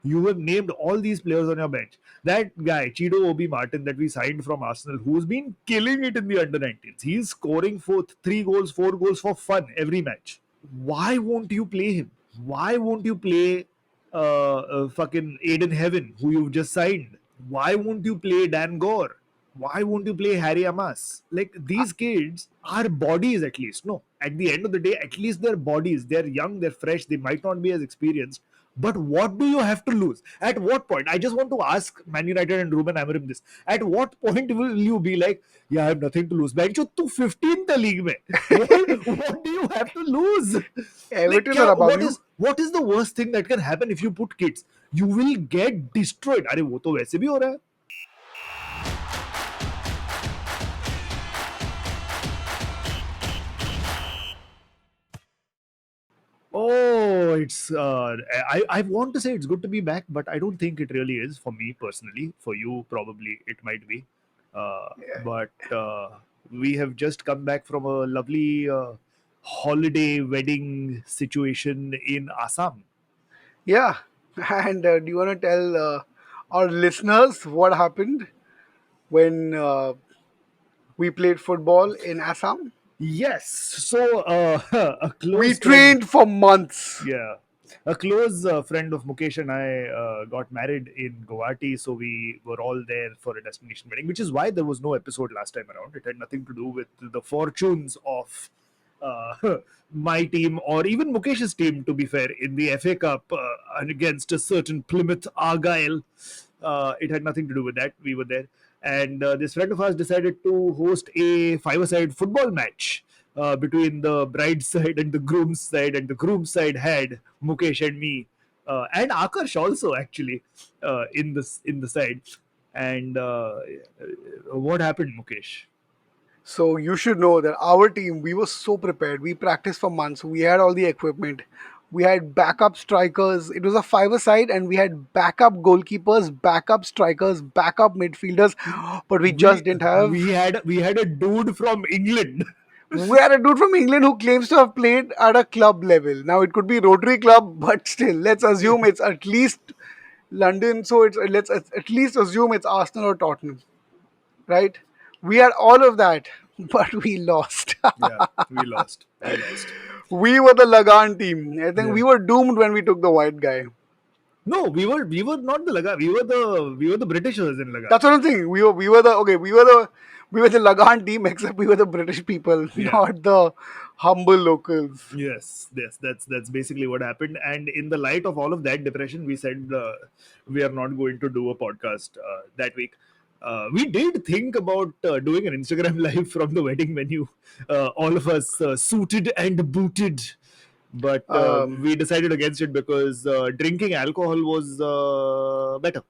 You have named all these players on your bench. That guy, Chido Obi Martin, that we signed from Arsenal, who's been killing it in the under 19s. He's scoring for 3 goals, 4 goals for fun every match. Why won't you play him? Why won't you play fucking Aiden Heaven, who you've just signed? Why won't you play Dan Gore? Why won't you play Harry Amas? Like, these kids are bodies, at least. No, at the end of the day, at least they're bodies. They're young, they're fresh, they might not be as experienced. But what do you have to lose? At what point? I just want to ask Man United and Ruben Amorim this. At what point will you be like, yeah, I have nothing to lose? Bencho, tu 15th league mein. What do you have to lose? Like, Everton are above you. what is the worst thing that can happen if you put kids? You will get destroyed. अरे वो तो वैसे भी हो रहा है. Oh, it's I want to say it's good to be back, but I don't think it really is for me personally. For you, probably it might be. Uh, but we have just come back from a lovely holiday wedding situation in Assam. Yeah. And do you want to tell our listeners what happened when we played football in Assam? Yes, so a We close friend, trained for months. yeah, a close friend of Mukesh and I got married in Guwahati, so we were all there for a destination wedding, which is why there was no episode last time around. It had nothing to do with the fortunes of my team or even Mukesh's team, to be fair, in the FA Cup against a certain Plymouth Argyle. It had nothing to do with that. We were there. And this friend of ours decided to host a five-a-side football match between the bride's side and the groom's side, and the groom's side had Mukesh and me, and Akash also actually in the side. And what happened, Mukesh? So you should know that our team, we were so prepared. We practiced for months. We had all the equipment. We had backup strikers. It was a five-a-side, and we had backup goalkeepers, backup strikers, backup midfielders. But we just We didn't have. we had a dude from England. We had a dude from England who claims to have played at a club level. Now it could be Rotary Club, but still, let's assume it's at least London. So it's let's at least assume it's Arsenal or Tottenham, right? We had all of that, but we lost. Yeah, we lost. We lost. We were the Lagan team. I think Yeah. we were doomed when we took the white guy. No, we were not the Laga. We were the Britishers in Laga. That's what I'm saying. We were the okay. We were the Lagan team, except we were the British people, Yeah. not the humble locals. Yes, that's basically what happened. And in the light of all of that depression, we said we are not going to do a podcast that week. We did think about doing an Instagram live from the wedding venue, all of us suited and booted, but Um, we decided against it because drinking alcohol was better.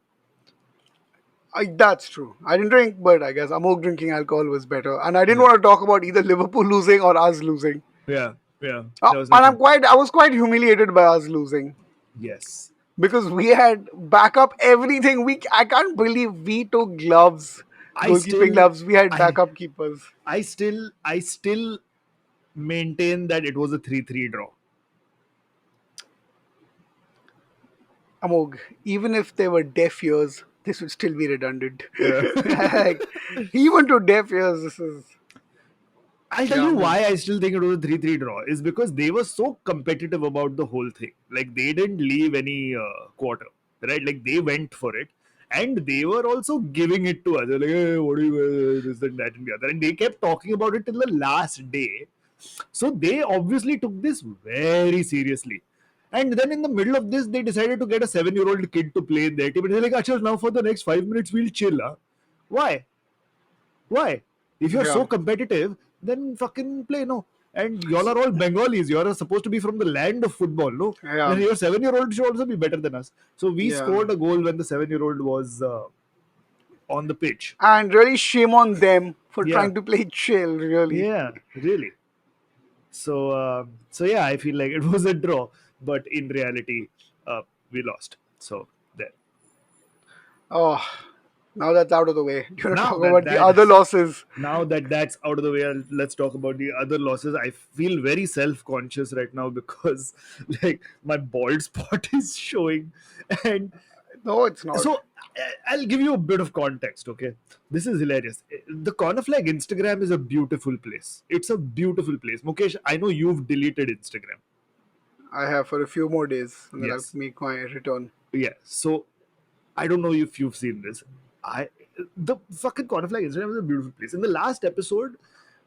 that's true. I didn't drink, but I guess Amogh drinking alcohol was better. And I didn't Yeah, want to talk about either Liverpool losing or us losing. yeah, yeah. Uh, There was and nothing. I was quite humiliated by us losing Yes. because we had backup everything. I can't believe we took gloves, I goalkeeping still, gloves. We had I, backup keepers. I still maintain that it was a 3-3 draw. Amog, even if they were deaf ears, this would still be redundant. Yeah. Like, even to deaf ears, this is. I'll tell Yeah, I you mean, why I still think it was a 3-3 draw is because they were so competitive about the whole thing. Like, they didn't leave any quarter, right? Like, they went for it. And they were also giving it to us. They're like, hey, what do you, this and that and the other. And they kept talking about it till the last day. So they obviously took this very seriously. And then in the middle of this, they decided to get a 7-year-old kid to play in their team. And they're like, Achal, now for the next 5 minutes, we'll chill. Huh? Why? Why? If you're yeah, so competitive, then fucking play, no. And y'all are all Bengalis. You're supposed to be from the land of football, no? yeah, Then your 7-year-old should also be better than us. So we yeah. scored a goal when the 7-year-old was on the pitch. And really shame on them for Yeah, trying to play chill, really. yeah, really. So yeah, I feel like it was a draw, but in reality, we lost. So there. Oh. Now that's out of the way. Do you want to Now talk that about the other that's losses? now that that's out of the way, let's talk about the other losses. I feel very self-conscious right now because like my bald spot is showing, and No, it's not. so I'll give you a bit of context. Okay, this is hilarious. The corner flag Instagram is a beautiful place. It's a beautiful place. Mukesh, I know you've deleted Instagram. I have for a few more days, and then I'll Yes. make my return. Yeah. So I don't know if you've seen this. I The fucking corner flag Instagram is a beautiful place. In the last episode,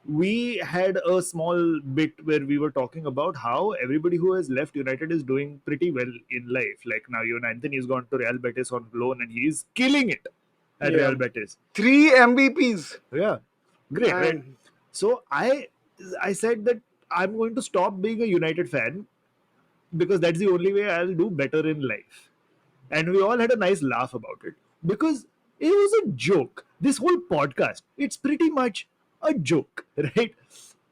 we had a small bit where we were talking about how everybody who has left United is doing pretty well in life. Like now, even Anthony's gone to Real Betis on loan and he's killing it at Yeah, Real Betis. 3 MVPs, Yeah, great, right? man. So I said that I'm going to stop being a United fan because that's the only way I'll do better in life. And we all had a nice laugh about it because it was a joke. This whole podcast, it's pretty much a joke, right?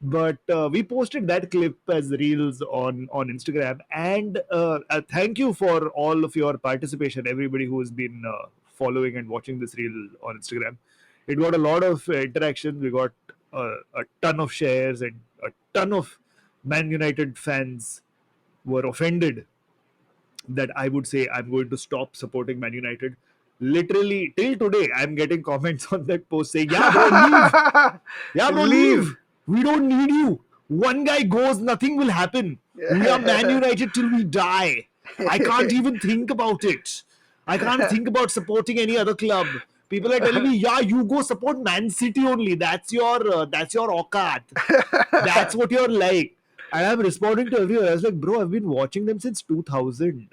But we posted that clip as reels on Instagram, and thank you for all of your participation, everybody who has been following and watching this reel on Instagram. It got a lot of interaction. We got a ton of shares, and a ton of Man United fans were offended that I would say I'm going to stop supporting Man United. Literally, till today, I'm getting comments on that post saying, "Yeah, bro, leave. Yeah, bro, Leave. leave. We don't need you. One guy goes, nothing will happen. We are Man United till we die. I can't even think about it. I can't think about supporting any other club. People are telling me, yeah, you go support Man City only. That's your aukat. That's what you're like. And I'm responding to everyone. I was like, bro, I've been watching them since 2000.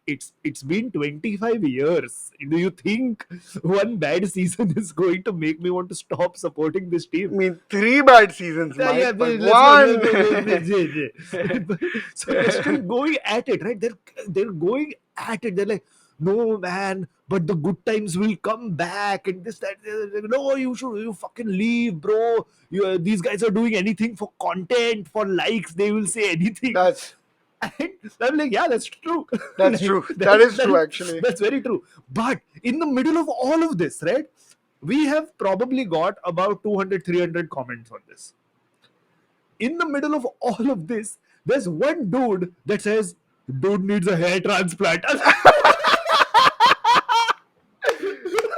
It's been 25 years. Do you think one bad season is going to make me want to stop supporting this I team? mean, 3 bad seasons Yeah, might, but let's not. one. So they're still going at it, right? They're going at it. They're like, no, man, but the good times will come back, and this that. No, you fucking leave, bro. These guys are doing anything for content, for likes. They will say anything. that's And I'm like, yeah, that's true. that's Like, true. That is that true, is, actually. that's very true. But in the middle of all of this, right, we have probably got about 200, 300 comments on this. In the middle of all of this, there's one dude that says, dude needs a hair transplant.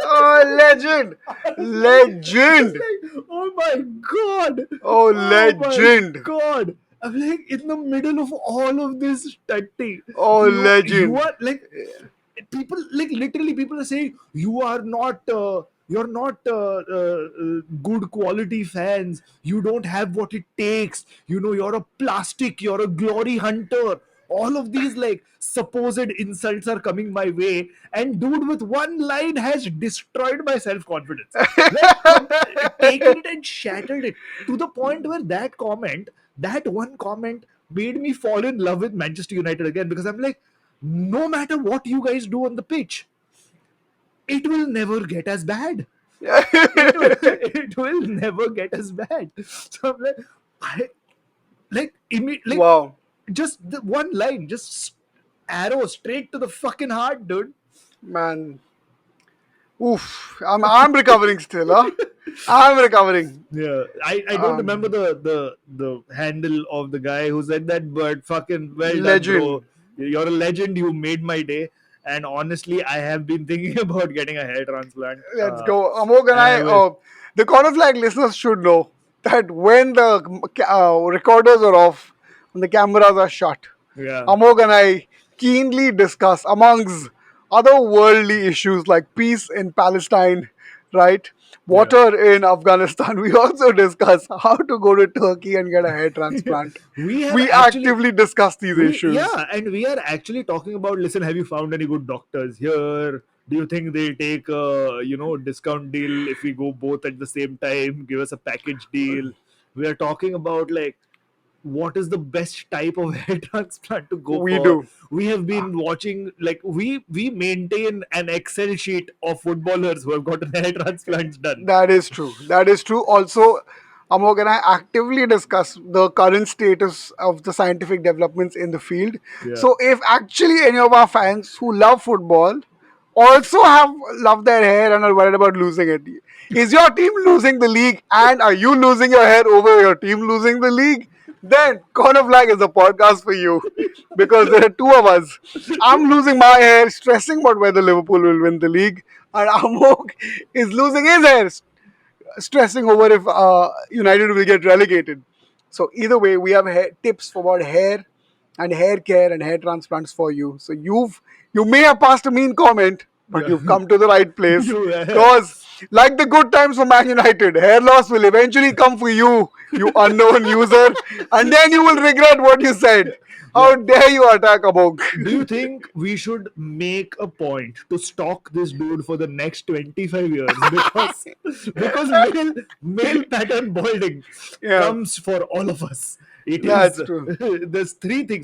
Oh, legend, It's legend. like, oh my god, Oh, oh my legend. god. I'm like, in the middle of all of this study, Oh, you legend. are like, people like literally people are saying you're not good quality fans. You don't have what it takes. You're a plastic. You're a glory hunter. All of these like supposed insults are coming my way, and dude with one line has destroyed my self-confidence, like taken it and shattered it to the point where that one comment made me fall in love with Manchester United again, because I'm like, no matter what you guys do on the pitch, it will never get as bad. It will never get as bad. So I'm like, I like Wow, just the one line, just arrow straight to the fucking heart, dude. man. Oof. I'm recovering still, huh? I'm recovering. Yeah, I don't remember Um, the handle of the guy who said that, but fucking well done, bro. legend. You're a legend. You made my day. And honestly, I have been thinking about getting a hair transplant. Let's go. Amog and And I I, will. the corner flag listeners should know that when the recorders are off and the cameras are shut, Yeah, Amog and I keenly discuss, amongst other worldly issues like peace in Palestine, right? yeah. Water in Afghanistan. We also discuss how to go to Turkey and get a hair transplant. we have We actually actively discuss these we issues. yeah, and we are actually talking about. Listen, have you found any good doctors here? Do you think they'll take a discount deal if we go both at the same time? Give us a package deal. We are talking about like what is the best type of hair transplant to go We for. do. We have been watching, like, we maintain an Excel sheet of footballers who have gotten hair transplants done. That is true. That is true. Also, Amog and I actively discuss the current status of the scientific developments in the field. Yeah, So, if actually any of our fans who love football also have love their hair and are worried about losing it. Is your team losing the league and are you losing your hair over your team losing the league? Then Corner Flag is a podcast for you because there are two of us. I'm losing my hair, stressing about whether Liverpool will win the league, and Amok is losing his hair, stressing over if United will get relegated. So either way, we have tips for about hair and hair care and hair transplants for you. So you may have passed a mean comment, but Yeah. you've come to the right place. You have. Cause like the good times for Man United, hair loss will eventually come for you, you unknown user, and then you will regret what you said. Yeah. How dare you attack Abog? Do you think we should make a point to stalk this dude for the next 25 years? Because male pattern balding Yeah, comes for all of us. It is that's true. there's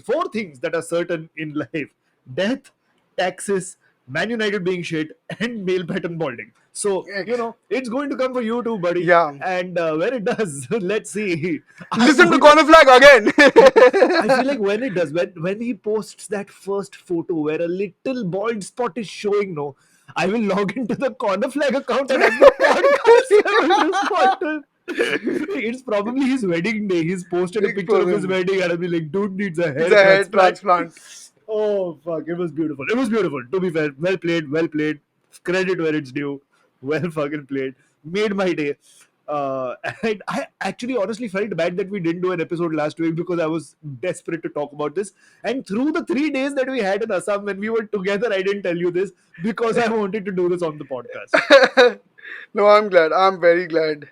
four things that are certain in life: death, taxes, Man United being shit, and male pattern balding. So it's going to come for you too, buddy. Yeah. And when it does, let's see. I'm Listen to going to Corner Flag I feel again. like when it does, when he posts that first photo where a little bald spot is showing, no, I will log into the corner flag account and as the podcast, I will respond to him. It's probably his wedding day. He's posted a picture of his Explosive. wedding, and I'll be like, dude needs a It's hair a hair transplant. transplant. Oh fuck! It was beautiful. It was beautiful. To be fair, well played. Well played. Credit where it's due. Well fucking played. Made my day. And I actually honestly felt bad that we didn't do an episode last week because I was desperate to talk about this. And through the 3 days that we had in Assam when we were together, I didn't tell you this because I wanted to do this on the podcast. No, I'm glad. I'm very glad.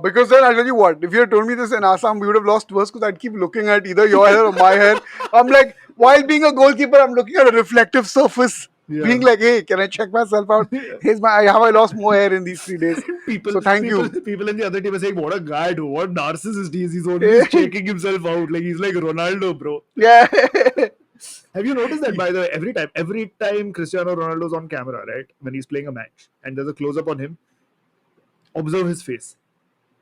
Because then I'll tell you what, if you had told me this in Assam, we would have lost worse because I'd keep looking at either your hair or my hair. I'm like, while being a goalkeeper, I'm looking at a reflective surface, Yeah. being like, hey, can I check myself out? Here's my, have I lost more hair in these 3 days? people So thank people you. people in the other team are saying, what a guy, dude, what narcissist he is. He's always checking himself out. Like he's like Ronaldo, bro. Yeah. Have you noticed that, by the way, every time Cristiano Ronaldo's on camera, right? When he's playing a match and there's a close up on him, observe his face.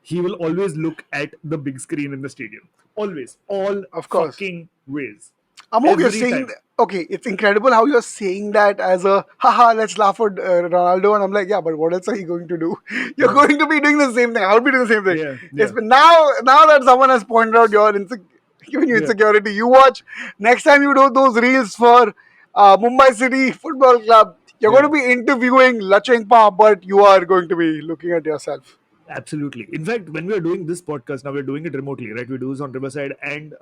He will always look at the big screen in the stadium. Always. All Of course. fucking ways. Amog, you're Every saying, time. okay, it's incredible how you're saying that as a, haha, let's laugh at Ronaldo. And I'm like, yeah, but what else are you going to do? You're Yeah. going to be doing the same thing. I'll be doing the same thing. Yeah. It's Yeah. been now that someone has pointed out your giving you Yeah. insecurity, you watch, next time you do those reels for Mumbai City Football Club, you're going Yeah. to be interviewing Lachengpa, but you are going to be looking at yourself. Absolutely. In fact, when we are doing this podcast now, we're doing it remotely, right? We do this on Riverside, and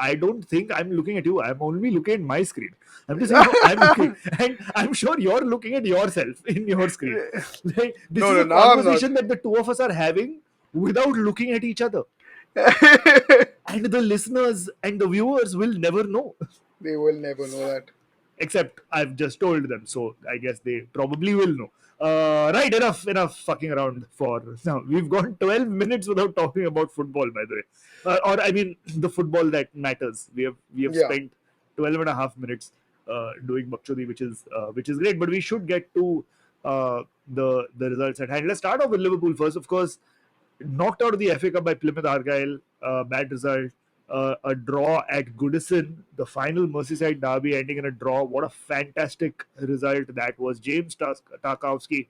I don't think I'm looking at you. I'm only looking at my screen. I'm just saying how I'm looking, and I'm sure you're looking at yourself in your screen. Like this No, is no, a now I'm not. conversation that the two of us are having without looking at each other, and the listeners and the viewers will never know. They will never know that. Except I've just told them, so I guess they probably will know. Right, enough fucking around for now. We've gone 12 minutes without talking about football, by the way, or I mean the football that matters. We have Yeah. spent 12 and a half minutes doing Bakchudi, which is great. But we should get to the results at hand. Let's start off with Liverpool first. Of course, knocked out of the FA Cup by Plymouth Argyle. Bad result. A draw at Goodison, the final Merseyside derby ending in a draw. What a fantastic result that was. James Tarkowski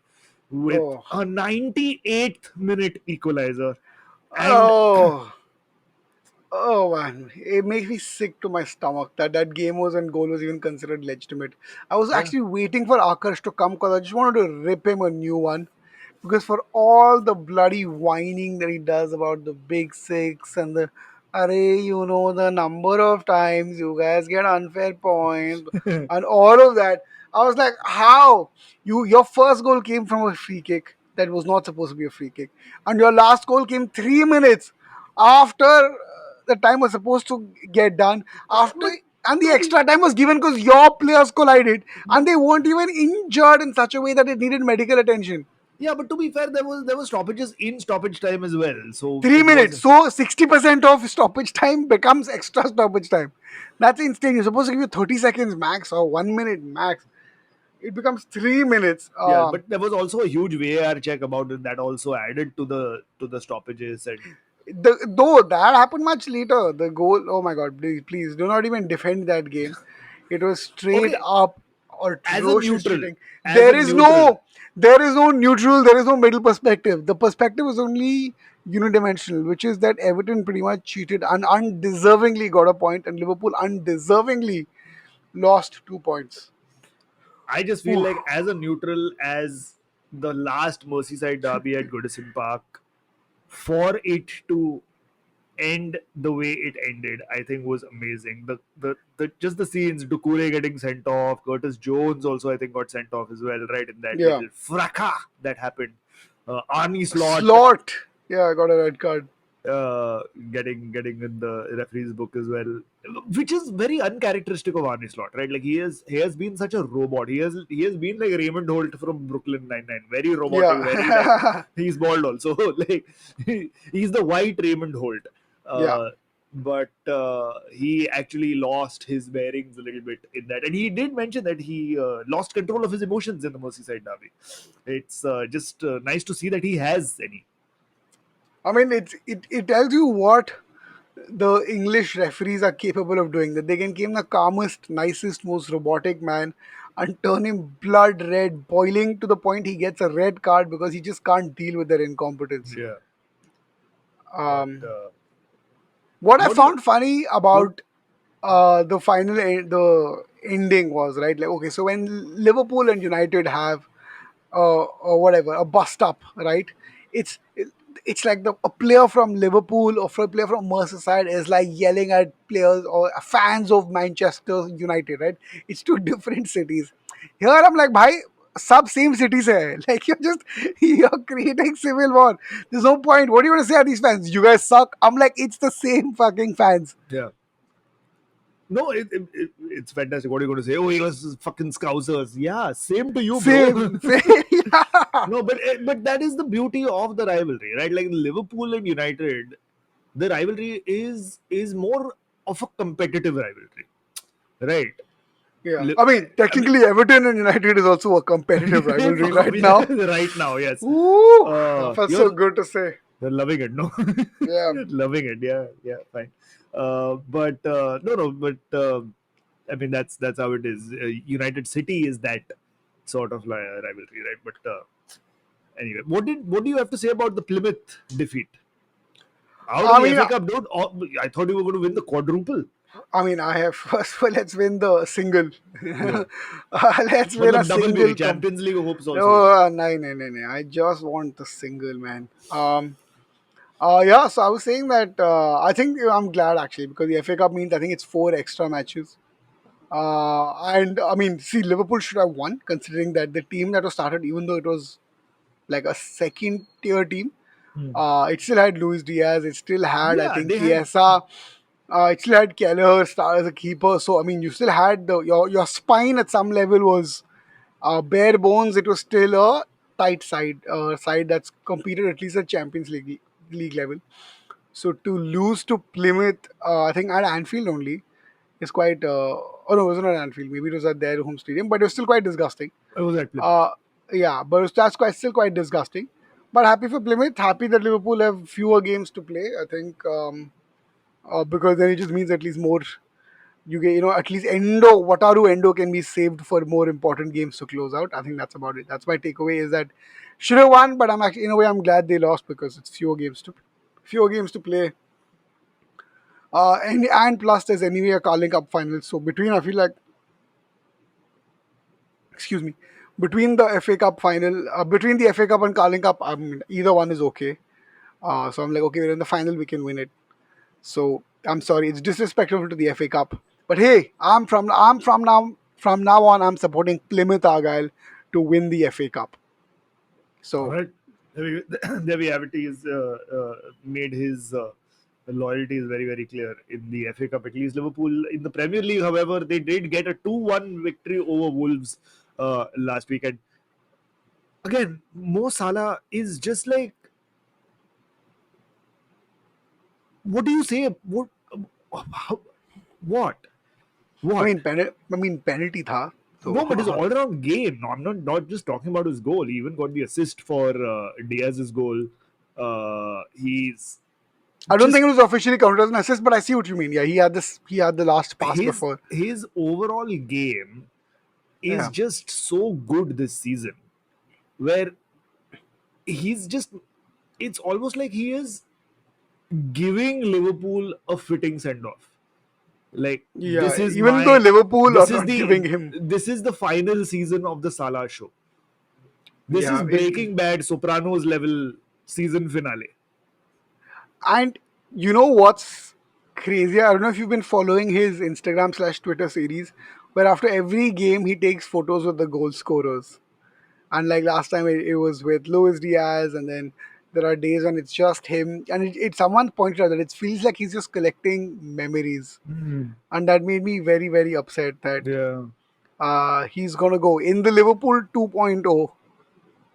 with Oh. a 98th minute equalizer. And Oh. Oh man, it makes me sick to my stomach that that game was and goal was even considered legitimate. I was yeah, actually waiting for Akash to come because I just wanted to rip him a new one. Because for all the bloody whining that he does about the big six and the array, the number of times you guys get unfair points and all of that, I was like, how? Your first goal came from a free kick that was not supposed to be a free kick, and your last goal came 3 minutes after the time was supposed to get done. After but and the to be extra time was given because your players collided and they weren't even injured in such a way that it needed medical attention. yeah, but to be fair, there was stoppages in stoppage time as well. So 3 minutes. So 60% of stoppage time becomes extra stoppage time. That's insane. You're supposed to give you 30 seconds max or 1 minute max. It becomes 3 minutes. yeah, but there was also a huge VAR check about it that also added to the stoppages. And Though that happened much later. The goal, oh my god, please do not even defend that game. It was straight okay, up. As a atrocious neutral, cheating. as a neutral, There is no neutral, there is no middle perspective. The perspective is only unidimensional, which is that Everton pretty much cheated and undeservingly got a point, and Liverpool undeservingly lost 2 points. I just feel Ooh. like as a neutral, as the last Merseyside derby at Goodison Park, for it to end the way it ended, I think was amazing. The just the scenes, Dukure getting sent off, Curtis Jones also I think got sent off as well, right in that Yeah. little fracas that happened. Arnie Slot Slot. Yeah, I got a red card. uh, getting in the referee's book as well, which is very uncharacteristic of Arnie Slot, right? Like he has been such a robot. He has been like Raymond Holt from Brooklyn Nine-Nine, very robotic, very like Yeah. he's bald also, like he's the white Raymond Holt. Yeah. But he actually lost his bearings a little bit in that, and he did mention that he lost control of his emotions in the Merseyside derby. It's just nice to see that he has any. I mean, it tells you what the English referees are capable of doing. That they can game the calmest, nicest, most robotic man and turn him blood red, boiling to the point he gets a red card because he just can't deal with their incompetence. Yeah, but Um, what I what do you found funny what? about the ending was right. Like, okay, so when Liverpool and United have or whatever, a bust up, right? It's it's like a player from Liverpool or a player from Merseyside is like yelling at players or fans of Manchester United, right? It's two different cities. Here I'm like, bhai, sub same cities hai. Like you're creating civil war. There's no point. What do you want to say at these fans? You guys suck. I'm like, it's the same fucking fans. Yeah. No, it's fantastic. What are you going to say? Oh, he was fucking Scousers. Yeah, same to you, bro. Same, same. Yeah. No, but that is the beauty of the rivalry, right? Like Liverpool and United, the rivalry is more of a competitive rivalry, right? Yeah, Li- I mean, I mean, technically, Everton and United is also a competitive rivalry right now. right now, yes. Ooh, that felt so You're good to say. loving it, no? Yeah, You're loving it, yeah, yeah, fine. But no, no, but I mean that's how it is. United City is that sort of like rivalry, right? But anyway, what do you have to say about the Plymouth defeat? Out of I the mean, FA Cup, dude. I thought you were going to win the quadruple. I have first. Well, let's win the single. Yeah, Let's win a मतलब double भी नहीं, single. Champions League hopes also. No, no, no, no, no. I just want the single, man. Yeah. So I was saying that I think I'm glad actually because the FA Cup means I think it's 4 extra matches. And I mean, see, Liverpool should have won considering that the team that was started, even though it was like a second tier team. Hmm. It still had Luis Diaz. It still had, I Yeah, think, they had. Chiesa. It still had Kelleher star as a keeper. So I mean, you still had your spine at some level was bare bones. It was still a tight side that's competed at least at Champions League level. So to lose to Plymouth, I think at Anfield only is quite. Oh no, it wasn't at Anfield. Maybe it was at their home stadium, but it was still quite disgusting. I was at Plymouth. Uh, yeah, but that's quite still quite disgusting. But happy for Plymouth. Happy that Liverpool have fewer games to play. I think because then it just means at least more. You get at least Endo can be saved for more important games to close out. I think that's about it. That's my takeaway is that should have won, but I'm actually in a way I'm glad they lost because it's fewer games to play. And plus there's anyway a Carling Cup final. So between I feel like excuse me, between the FA Cup final, between the FA Cup and Carling Cup, I mean, either one is okay. So I'm like, okay, we're in the final, we can win it. So I'm sorry, it's disrespectful to the FA Cup. But hey, from now on, I'm supporting Plymouth Argyle to win the FA Cup. All So right. There we have it. He's made his loyalty is very, very clear in the FA Cup. At least Liverpool in the Premier League, however, they did get a 2-1 victory over Wolves last weekend. Again, Mo Salah is just like, what do you say? How, what? I What? mean, penalty tha. So No, but his all-around game. No, I'm not just talking about his goal. He even got the assist for Diaz's goal. He's I don't think just it was officially counted as an assist, but I see what you mean. Yeah, he had the last pass his before. his overall game is Yeah. just so good this season, where he's just, it's almost like he is giving Liverpool a fitting send off. Like, Yeah. Even though Liverpool are this is not the giving him. this is the final season of the Salah show. This is Yeah. Breaking Bad Sopranos level season finale. And you know what's crazy? I don't know if you've been following his Instagram/Twitter series, where after every game he takes photos with the goal scorers. And like last time, it was with Luis Diaz, and then there are days when it's just him. And someone pointed out that it feels like he's just collecting memories, Mm, and that made me very very upset that yeah, he's gonna go in the Liverpool 2.0.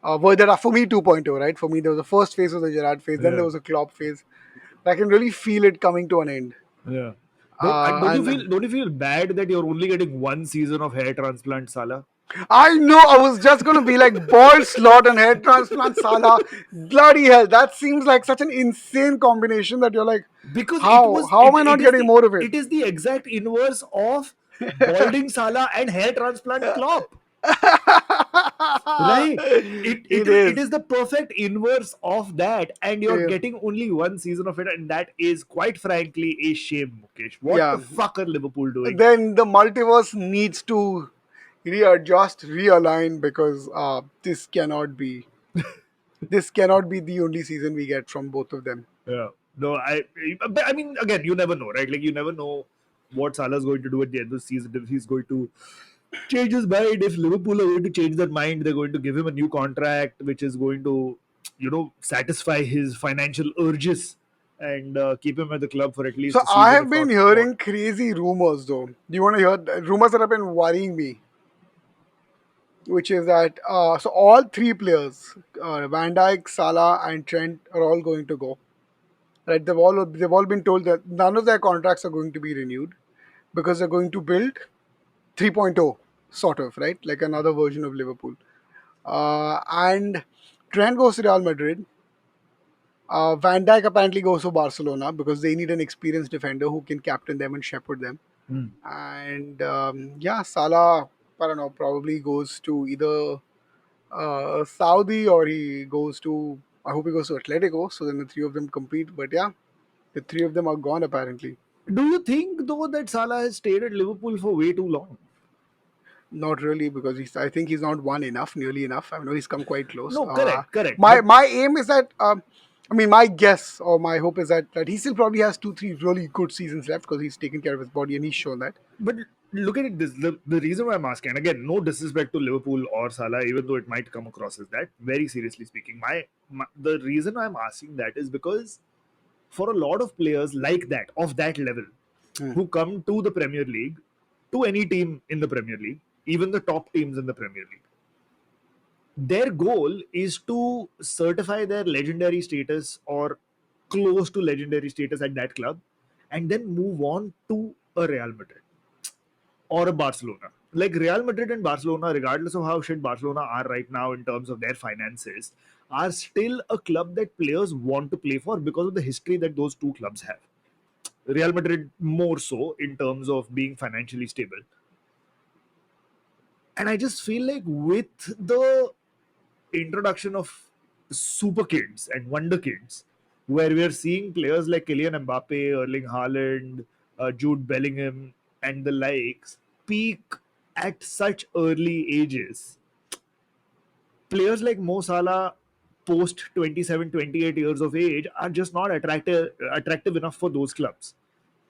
Well, there are for me 2.0, right? For me, there was the first phase was the Gerrard phase, then there yeah, was a Klopp phase. I can really feel it coming to an end. yeah. Don't you And feel bad that you're only getting one season of hair transplant, Salah? I know I was just gonna be like bald slot and hair transplant Salah. Bloody hell, that seems like such an insane combination that you're like, Because how? How am I not it is getting more of it? the exact inverse of balding Salah and hair transplant Klopp. Right? It It is. is the perfect inverse of that, and you're Yeah. getting only one season of it, and that is quite frankly a shame, Mukesh. What the Yeah. fuck are Liverpool doing? Then the multiverse needs to readjust, realign because this cannot be the only season we get from both of them. Yeah. No, but I mean, again, you never know, right? Like, you never know what Salah's going to do at the end of the season, if he's going to change his mind, if Liverpool are going to change their mind, they're going to give him a new contract, which is going to, satisfy his financial urges and keep him at the club for at So least a I season, have if been not more. hearing crazy rumors though. Do you want to hear rumors that have been worrying me? Which is that so all three players, Van Dijk, Salah, and Trent, are all going to go. Right? They've all been told that none of their contracts are going to be renewed because they're going to build 3.0, sort of, right, like another version of Liverpool. And Trent goes to Real Madrid. Van Dijk apparently goes to Barcelona because they need an experienced defender who can captain them and shepherd them. Hmm. And yeah, Salah, I don't know, probably goes to either Saudi or he goes to. I hope he goes to Atletico. So then the three of them compete. But yeah, the three of them are gone apparently. Do you think, though, that Salah has stayed at Liverpool for way too long? Not really because I think he's not won enough, nearly enough. I know he's come quite close. No, correct, correct. My aim is that. I mean, my guess or my hope is that he still probably has 2, 3 really good seasons left because he's taken care of his body and he's shown that. But look at it this, the reason why I'm asking, and again, no disrespect to Liverpool or Salah, even though it might come across as that, very seriously speaking, the reason I'm asking that is because for a lot of players like that, of that level, Hmm. who come to the Premier League, to any team in the Premier League, even the top teams in the Premier League, their goal is to certify their legendary status or close to legendary status at that club, and then move on to a Real Madrid or a Barcelona. Like Real Madrid and Barcelona, regardless of how shit Barcelona are right now in terms of their finances, are still a club that players want to play for because of the history that those two clubs have. Real Madrid more so in terms of being financially stable. And I just feel like with the introduction of super kids and wonder kids, where we are seeing players like Kylian Mbappe, Erling Haaland, Jude Bellingham, and the likes peak at such early ages. Players like Mo Salah, post 27, 28 years of age, are just not attractive enough for those clubs.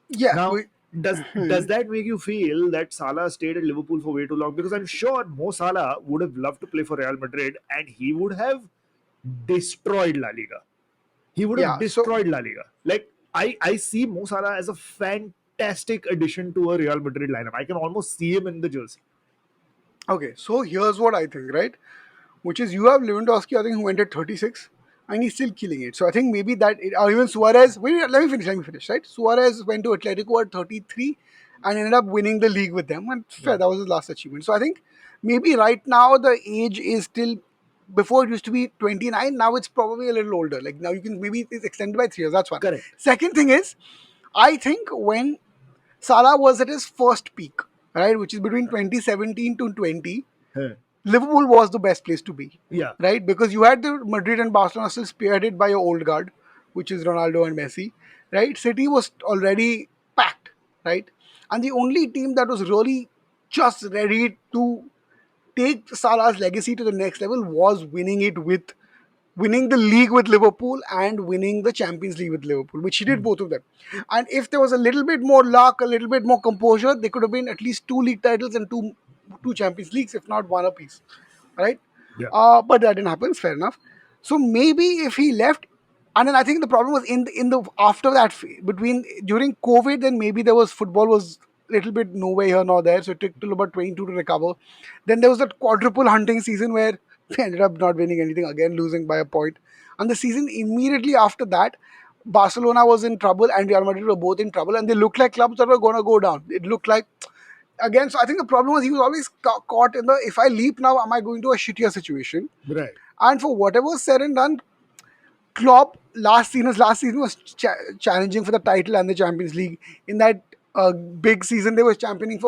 Yeah, Now, does that make you feel that Salah stayed at Liverpool for way too long? Because I'm sure Mo Salah would have loved to play for Real Madrid, and he would have destroyed La Liga. He would have yeah. So destroyed La Liga. Like, I see Mo Salah as a fantastic addition to a Real Madrid lineup. I can almost see him in the jersey. okay, so here's what I think, right? Which is you have Lewandowski, I think, who went at 36, and he's still killing it. So I think maybe or even Suarez. Wait, let me finish, right? Suarez went to Atletico at 33 and ended up winning the league with them. And fair, Yeah, that was his last achievement. So I think maybe right now the age is still, before it used to be 29, now it's probably a little older. Like now you can, maybe it's extended by 3 years. That's one. correct. Second thing is, I think when Salah was at his first peak, right, which is between 2017 to 20, Huh. Liverpool was the best place to be, Yeah. right? Because you had the Madrid and Barcelona still spearheaded by your old guard, which is Ronaldo and Messi, right? City was already packed, right? And the only team that was really just ready to take Salah's legacy to the next level was winning the league with Liverpool and winning the Champions League with Liverpool, which he did Hmm. both of them. And if there was a little bit more luck, a little bit more composure, they could have been at least two league titles and two Champions Leagues, if not one apiece, right? Yeah. But that didn't happen. Fair enough. So maybe if he left, and then I think the problem was in the after that between during COVID, then maybe there was football was a little bit nowhere here nor there, so it took till about 22 to recover. Then there was that quadruple hunting season where they ended up not winning anything again, losing by a point. And the season immediately after that, Barcelona was in trouble and Real Madrid were both in trouble, and they looked like clubs that were going to go down. It looked like again. So I think the problem was he was always caught in the if I leap now, am I going to a shittier situation? Right. And for whatever was said and done, Klopp last season was challenging for the title and the Champions League. In that big season, they were challenging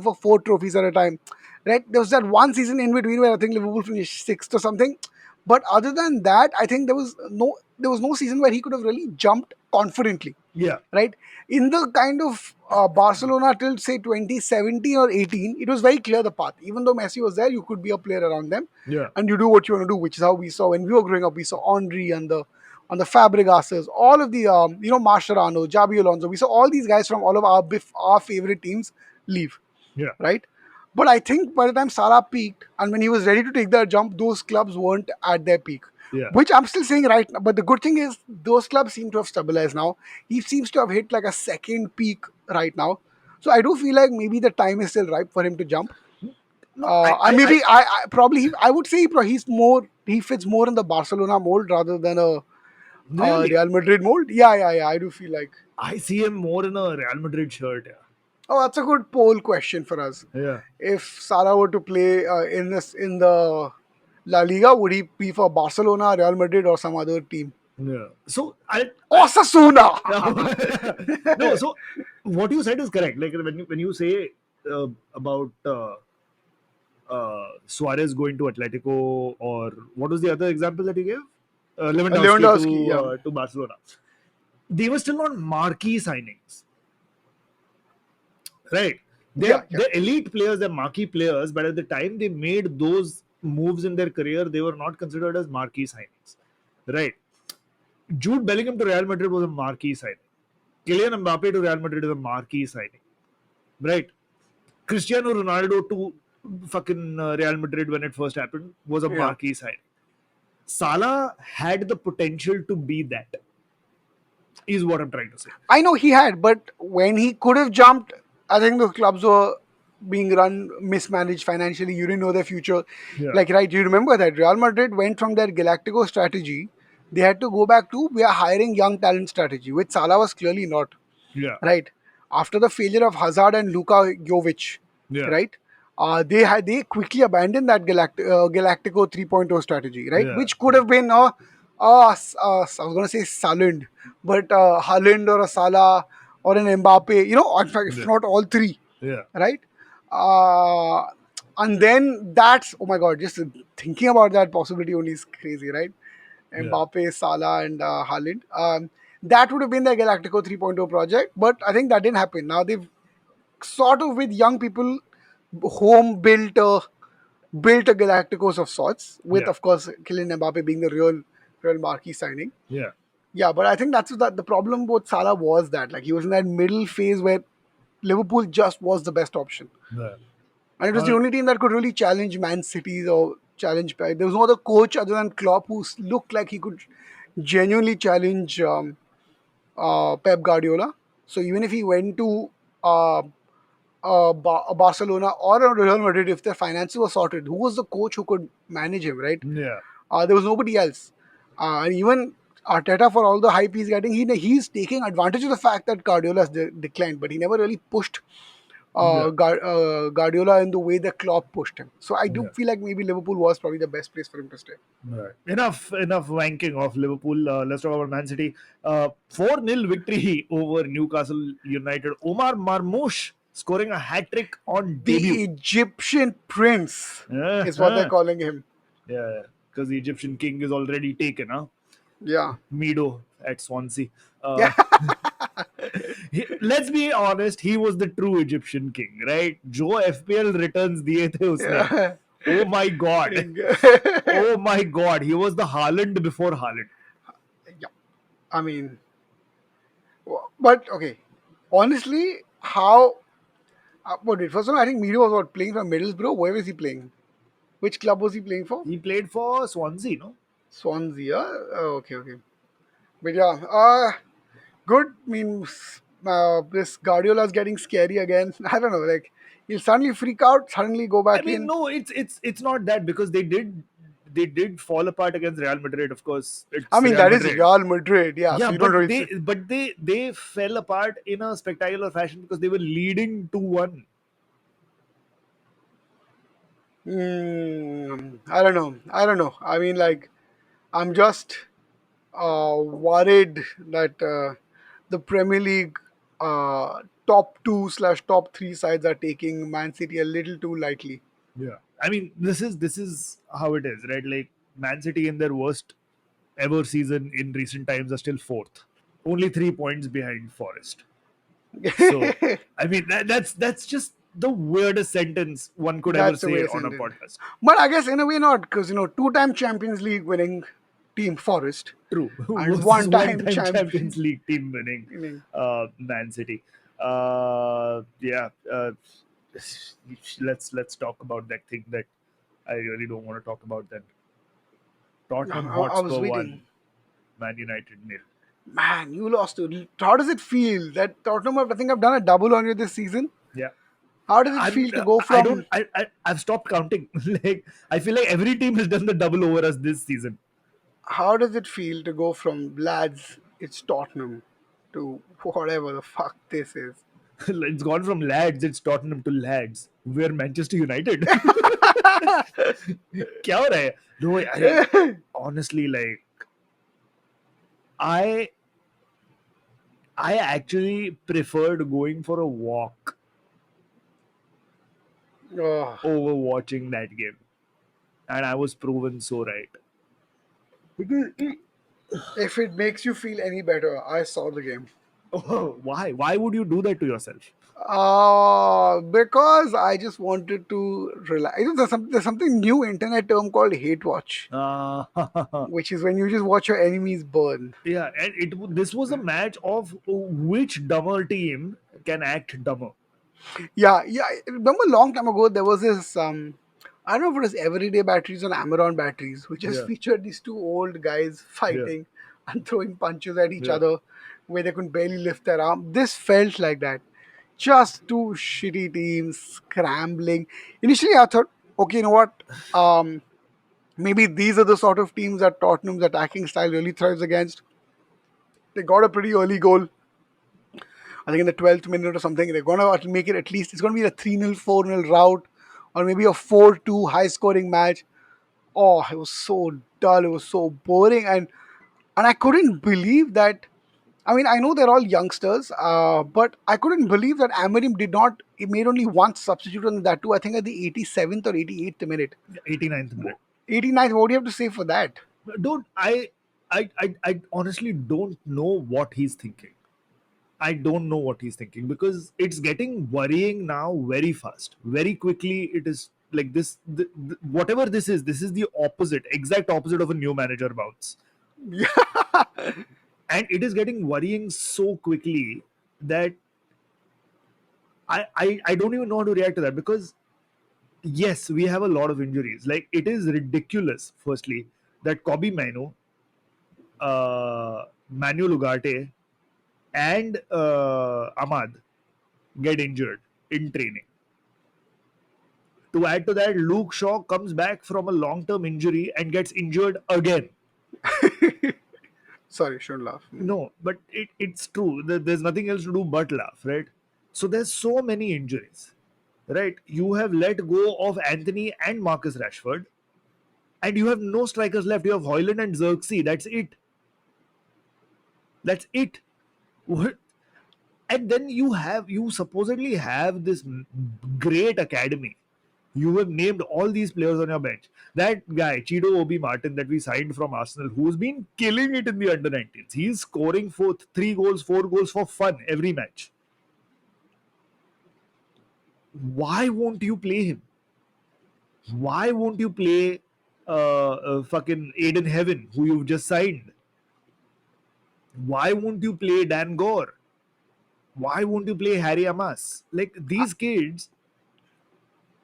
for four trophies at a time. Right? There was that one season in between where I think Liverpool finished sixth or something. But other than that, I think there was no season where he could have really jumped confidently, Yeah. right? In the kind of Barcelona till say 2017 or 18, it was very clear the path. Even though Messi was there, you could be a player around them, Yeah. and you do what you want to do, which is how we saw when we were growing up. We saw Henri and the Fabregases, all of the Mascherano, Javi Alonso. We saw all these guys from all of our favorite teams leave, Yeah. right? But I think by the time Salah peaked and when he was ready to take that jump, those clubs weren't at their peak. Yeah. Which I'm still saying right now. But the good thing is those clubs seem to have stabilized now. He seems to have hit like a second peak right now. So I do feel like maybe the time is still ripe for him to jump. No, I, I I, I maybe I probably I would say he fits more in the Barcelona mold rather than a really, Real Madrid mold. Yeah. I do feel like. I see him more in a Real Madrid shirt. Oh, that's a good poll question for us. Yeah. If Salah were to play in the La Liga, would he be for Barcelona, Real Madrid, or some other team? Yeah. So I Osasuna. no. So what you said is correct. Like when you say about Suarez going to Atletico, or what was the other example that you gave? Lewandowski Lewandowski, to yeah, Barcelona. They were still not marquee signings, right? yeah, yeah, They're elite players, they're marquee players, but at the time they made those moves in their career, they were not considered as marquee signings, right? Jude Bellingham to Real Madrid was a marquee signing. Kylian Mbappe to Real Madrid is a marquee signing, right? Cristiano Ronaldo to fucking Real Madrid when it first happened was a yeah. marquee signing. Salah had the potential to be that, is what I'm trying to say. I know he had, but when he could have jumped, I think the clubs were being run mismanaged financially. You didn't know their future. Yeah, Like, right, you remember that Real Madrid went from their Galactico strategy. They had to go back to we are hiring young talent strategy, which Salah was clearly not. yeah, Right after the failure of Hazard and Luka Jovic, yeah, right? They quickly abandoned that Galactico 3.0 strategy, right? yeah, Which could have been I was going to say Salund, but Haaland or a Salah or an Mbappe, in fact, if yeah, not all three, yeah, right? Uh, and then that's oh my god, just thinking about that possibility only is crazy, right? yeah, Mbappe, Salah, and Haaland. That would have been the Galactico 3.0 project, but I think that didn't happen. Now they've sort of with young people home built a Galacticos of sorts, with yeah, of course Kylian Mbappe being the real marquee signing. yeah, Yeah, but I think that's the problem with Salah was that like he was in that middle phase where Liverpool just was the best option. yeah. And it was the Uh, only team that could really challenge Man City or challenge. There was no other coach other than Klopp who looked like he could genuinely challenge Pep Guardiola. So even if he went to uh, Barcelona or a Real Madrid, if their finances were sorted, who was the coach who could manage him, right? yeah, There was nobody else. And even Arteta, for all the hype he's getting, he's taking advantage of the fact that Guardiola has declined, but he never really pushed yeah, Guardiola in the way that Klopp pushed him. So I do yeah. feel like maybe Liverpool was probably the best place for him to stay. Right. Enough wanking of Liverpool. Let's talk about Man City. 4-0 victory over Newcastle United. Omar Marmoush scoring a hat trick on The debut. Egyptian prince is what they're Uh-huh. calling him. Yeah, because the Egyptian king is already taken, huh? Yeah. Mido at Swansea. Yeah. Uh, let's be honest, he was the true Egyptian king, right? Joe FPL returns diye the usne. Yeah. Oh my god. Oh my god. He was the Haaland before Haaland. Yeah. I mean, but okay. Honestly, how? What did first of all, I think Miro was what playing for Middlesbrough. Where was he playing? Which club was he playing for? He played for Swansea, no? Swansea. Oh, okay, okay. But yeah, good. I mean, this Guardiola's getting scary again. I don't know. Like he'll suddenly freak out, suddenly go I back mean, in. no, it's not that because they did fall apart against Real Madrid. Of course, I it's mean, Real that is Madrid. Real Madrid. Yeah, Yeah, so you don't but really they say. but they fell apart in a spectacular fashion because they were leading 2-1. I don't know. I don't know. I mean, like, I'm just worried that the Premier League top two slash top three sides are taking Man City a little too lightly. Yeah. I mean, this is how it is, right? Like Man City in their worst ever season in recent times are still fourth, only 3 points behind Forest. So, I mean, that's just the weirdest sentence one could ever That's the way say it's on a ended. podcast. But I guess in a way not, because two-time Champions League winning team Forest True. and Versus one-time one-time champion Champions League team winning winning. Man City. Yeah. Let's talk about that thing that I really don't want to talk about. Then Tottenham I was Hotspur waiting. 1, Man United nil. Man, you lost to. How does it feel that Tottenham? I think I've done a double on you this season. Yeah. How does it I'm. feel to go I don't. from? I've stopped counting. Like I feel like every team has done the double over us this season. How does it feel to go from lads? It's Tottenham to whatever the fuck this is. It's gone from lads. It's Tottenham to lads. We're Manchester United. क्या हो रहा है? No, I honestly like I I actually preferred going for a walk Oh, over watching that game, and I was proven so right. Because if it makes you feel any better, I saw the game. oh, why? Why would you do that to yourself? Because I just wanted to relax. There's something new internet term called hate watch, Uh, which is when you just watch your enemies burn. yeah, and this was a match of which dumber team can act dumber. Yeah, yeah. I remember a long time ago there was this I don't know if it was everyday batteries or Amaron batteries, which just Yeah, featured these two old guys yeah, fighting and throwing punches at each yeah. other where they could barely lift their arm. This felt like that. Just two shitty teams scrambling. Initially I thought, okay, you know what? Maybe these are the sort of teams that Tottenham's attacking style really thrives against. They got a pretty early goal. I think in the 12th minute or something, they're going to make it at least, it's going to be a 3-0, 4-0 rout, or maybe a 4-2 high scoring match. Oh, it was so dull. It was so boring. And I couldn't believe that. I mean, I know they're all youngsters, but I couldn't believe that Amarim did not, he made only one substitute on that too, I think at the 87th or 88th minute. 89th minute. 89th, what do you have to say for that? Don't I honestly don't know what he's thinking. I don't know what he's thinking because it's getting worrying now very fast. Very quickly, it is like this. Whatever this is the opposite, exact opposite of a new manager bounce, and it is getting worrying so quickly that I don't even know how to react to that because yes, we have a lot of injuries. Like it is ridiculous. Firstly, that Kobe Mano, Manuel Ugarte, and Ahmad get injured in training. To add to that, Luke Shaw comes back from a long term injury and gets injured again. Sorry, shouldn't laugh. No, but it's true. There's nothing else to do but laugh, right? So there's so many injuries, right? You have let go of Anthony and Marcus Rashford, and you have no strikers left. You have Hoyland and Xerxes. That's it. That's it. What? And then you supposedly have this great academy. You have named all these players on your bench. That guy, Chido Obi Martin, that we signed from Arsenal, who's been killing it in the under 19s. He's scoring for 3 goals, 4 goals for fun every match. Why won't you play him? Why won't you play fucking Aiden Heaven, who you've just signed? Why won't you play Dan Gore? Why won't you play Harry Amas? Like these kids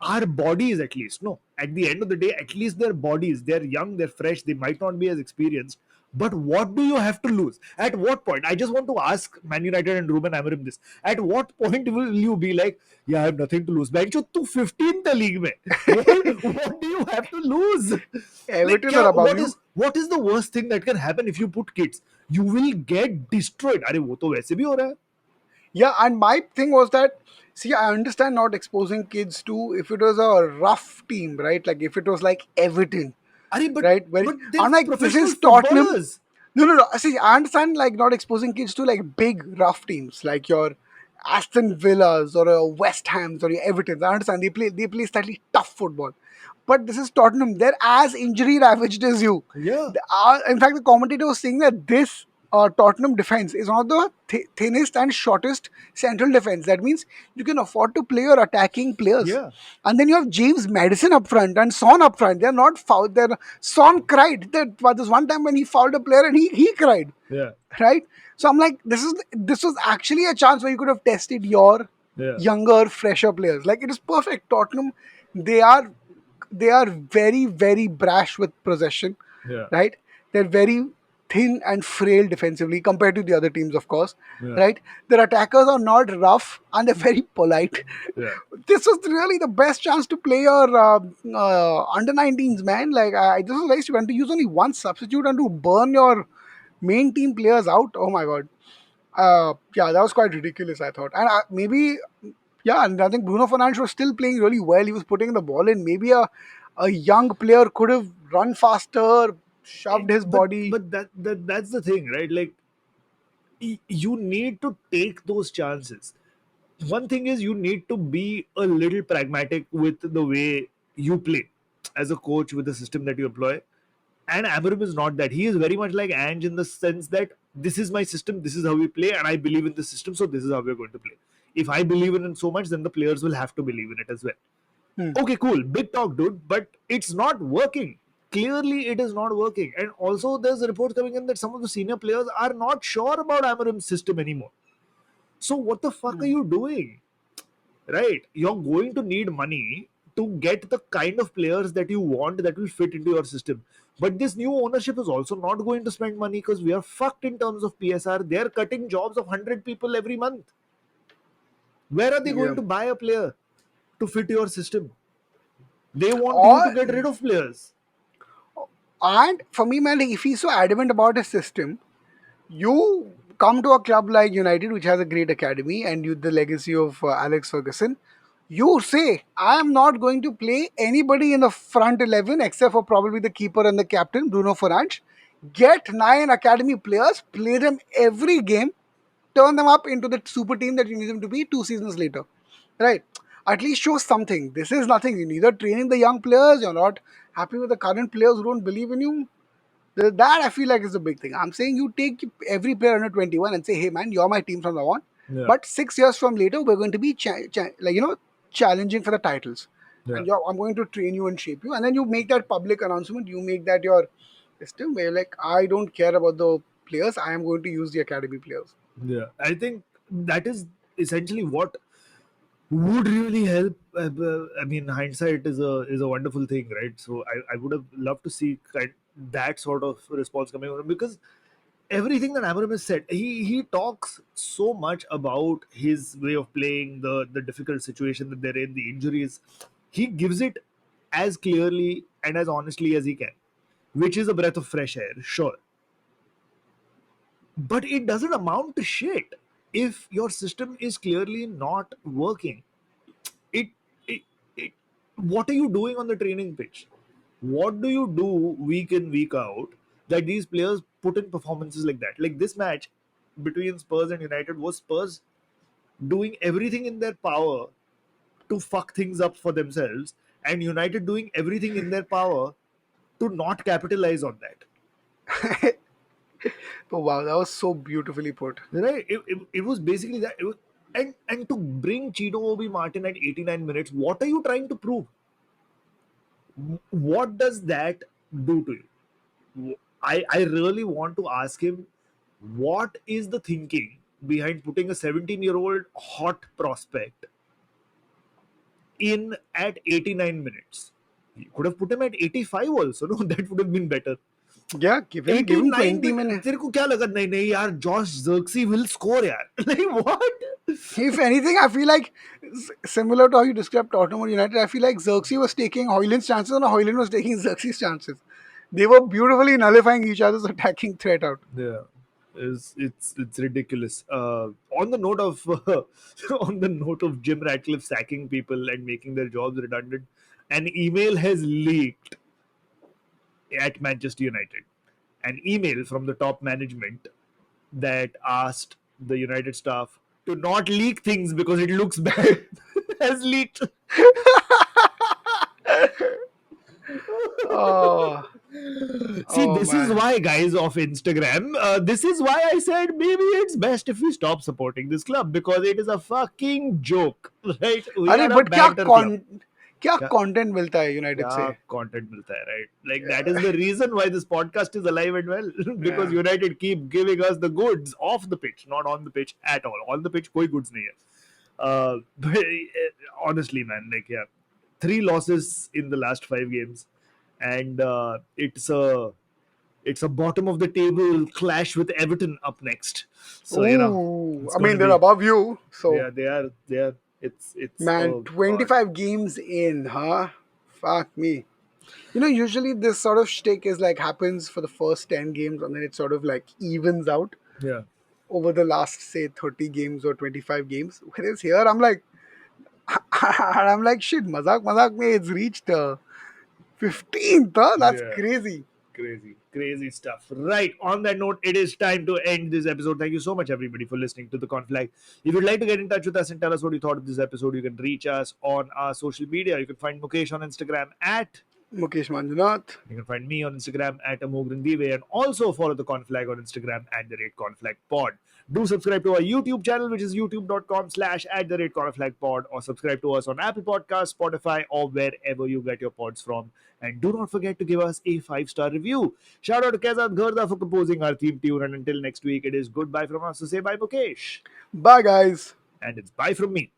our bodies, at least, no, at the end of the day, at least their bodies, they're young, they're fresh, they might not be as experienced, but what do you have to lose? At what point? I just want to ask Man United and Ruben Amorim this. At what point will you be like, yeah, I have nothing to lose? Bencho, tu 15th league mein. What do you have to lose? Like, Everton are above you. what is the worst thing that can happen if you put kids? You will get destroyed. अरे वो तो वैसे भी हो रहा है. Yeah, and my thing was that, see, I understand not exposing kids to if it was a rough team, right? Like if it was like Everton, अरे right? Where but they're I'm like, this professional is Tottenham. footballers. No, no, no. See, I understand like not exposing kids to like big rough teams like your Aston Villas or West Hams or your Evertons. I understand they play slightly tough football, but this is Tottenham. They're as injury ravaged as you. Yeah. In fact, the commentator was saying that this Tottenham defense is one of the thinnest and shortest central defense. That means you can afford to play your attacking players. Yeah. And then you have James Madison up front and Son up front. They're not fouled. Son cried. There's one time when he fouled a player and he cried. Yeah. Right? So I'm like, this was actually a chance where you could have tested your Yeah. younger, fresher players. Like it is perfect. Tottenham, they are they are very, very brash with possession, Yeah. right? They're very thin and frail defensively compared to the other teams, of course, Yeah. right? Their attackers are not rough and they're very polite. Yeah. This was really the best chance to play your under 19s, man. Like, this was very stupid. And to use only one substitute and to burn your main team players out. Oh my god. Yeah, that was quite ridiculous, I thought. And maybe, yeah, and I think Bruno Fernandes was still playing really well. He was putting the ball in. Maybe a young player could have run faster, shoved his But body. that's the thing, right? Like you need to take those chances. One thing is you need to be a little pragmatic with the way you play as a coach with the system that you employ. And Amorim is not that. He is very much like Ange in the sense that this is my system, this is how we play, and I believe in the system, so this is how we're going to play. If I believe in it so much, then the players will have to believe in it as well. Hmm. Okay, cool, big talk, dude, but it's not working. Clearly, it is not working. And also, there's reports coming in that some of the senior players are not sure about Amorim's system anymore. So, what the fuck are Hmm. you doing? Right? You're going to need money to get the kind of players that you want that will fit into your system. But this new ownership is also not going to spend money because we are fucked in terms of PSR. They're cutting jobs of 100 people every month. Where are they Yeah. going to buy a player to fit your system? They want you to Or get rid of players. and for me, man, like, if he's so adamant about his system, you come to a club like United, which has a great academy, and you the legacy of Alex Ferguson. You say, I am not going to play anybody in the front 11 except for probably the keeper and the captain, Bruno Fernandes. Get 9 academy players, play them every game, turn them up into the super team that you need them to be 2 seasons later. Right? At least show something. This is nothing. You're neither training the young players, you're not happy with the current players who don't believe in you. That I feel like is a big thing. I'm saying you take every player under 21 and say, hey man, you're my team from now on. Yeah. But 6 years from later, we're going to be challenging for the titles, Yeah. and I'm going to train you and shape you. And then you make that public announcement. You make that your system where you're like, I don't care about the players. I am going to use the academy players. Yeah. I think that is essentially what would really help. I mean, hindsight is a wonderful thing, right? So I would have loved to see that sort of response coming out because everything that Amorim has said, he talks so much about his way of playing, the difficult situation that they're in, the injuries. He gives it as clearly and as honestly as he can, which is a breath of fresh air, sure. But it doesn't amount to shit if your system is clearly not working. it, it what are you doing on the training pitch? What do you do week in week out that these players put in performances like that? Like this match between Spurs and United was Spurs doing everything in their power to fuck things up for themselves, and United doing everything in their power to not capitalize on that. Oh wow, that was so beautifully put. Right? It was basically that. It was, and to bring Cheeto Obi Martin at 89 minutes, what are you trying to prove? What does that do to you? I really want to ask him, what is the thinking behind putting a 17-year-old hot prospect in at 89 minutes? You could have put him at 85 also. No, that would have been better. Yeah, give him 89 20 minutes. तेरे को क्या लगा? नहीं नहीं यार, Josh जर्क्सी will score यार. Like what? If anything, I feel like similar to how you described Tottenham or United, I feel like Xerxes was taking Hoyland's chances and Hoyland was taking Xerxes' chances. They were beautifully nullifying each other's attacking threat out. Yeah, it's ridiculous. On the note of on the note of Jim Ratcliffe sacking people and making their jobs redundant, an email has leaked at Manchester United. An email from the top management that asked the United staff to not leak things because it looks bad has leaked. Oh, See, oh this is man. why, guys of Instagram, this is why I said maybe it's best if we stop supporting this club, because it is a fucking joke, right? We अरे are a but क्या banter club. क्या क्या content मिलता है United क्या से. content मिलता है, right? Like that is the reason why this podcast is alive and well, because Yeah. United keep giving us the goods off the pitch, not on the pitch at all. On the pitch, कोई goods नहीं है. But honestly, man, like yeah, 3 losses in the last 5 games, and it's a bottom of the table clash with Everton up next. So Ooh, it's I going mean to they're be, above you, so yeah, they are. It's man, oh god, 25 games in, huh? Fuck me. You know, usually this sort of shtick is like happens for the first 10 games and then it sort of like evens out yeah. over the last, say, 30 games or 25 games. Whereas here, I'm like, I'm like, shit, mazak, mein, it's reached 15th, huh? That's Yeah. crazy. Crazy stuff. Right. On that note, it is time to end this episode. Thank you so much, everybody, for listening to the Conflag. If you'd like to get in touch with us and tell us what you thought of this episode, you can reach us on our social media. You can find Mukesh on Instagram at. Mukesh Manjunath. You can find me on Instagram at Amogh and Mukesh, and also follow the Conflag on Instagram at the rate Conflag Pod. Do subscribe to our YouTube channel, which is youtube.com/at the rate Conflag Pod, or subscribe to us on Apple Podcasts, Spotify, or wherever you get your pods from. And do not forget to give us a 5-star review. Shout out to Kezad Gharda for composing our theme tune. And until next week, it is goodbye from us to say bye, Mukesh. Bye, guys. And it's bye from me.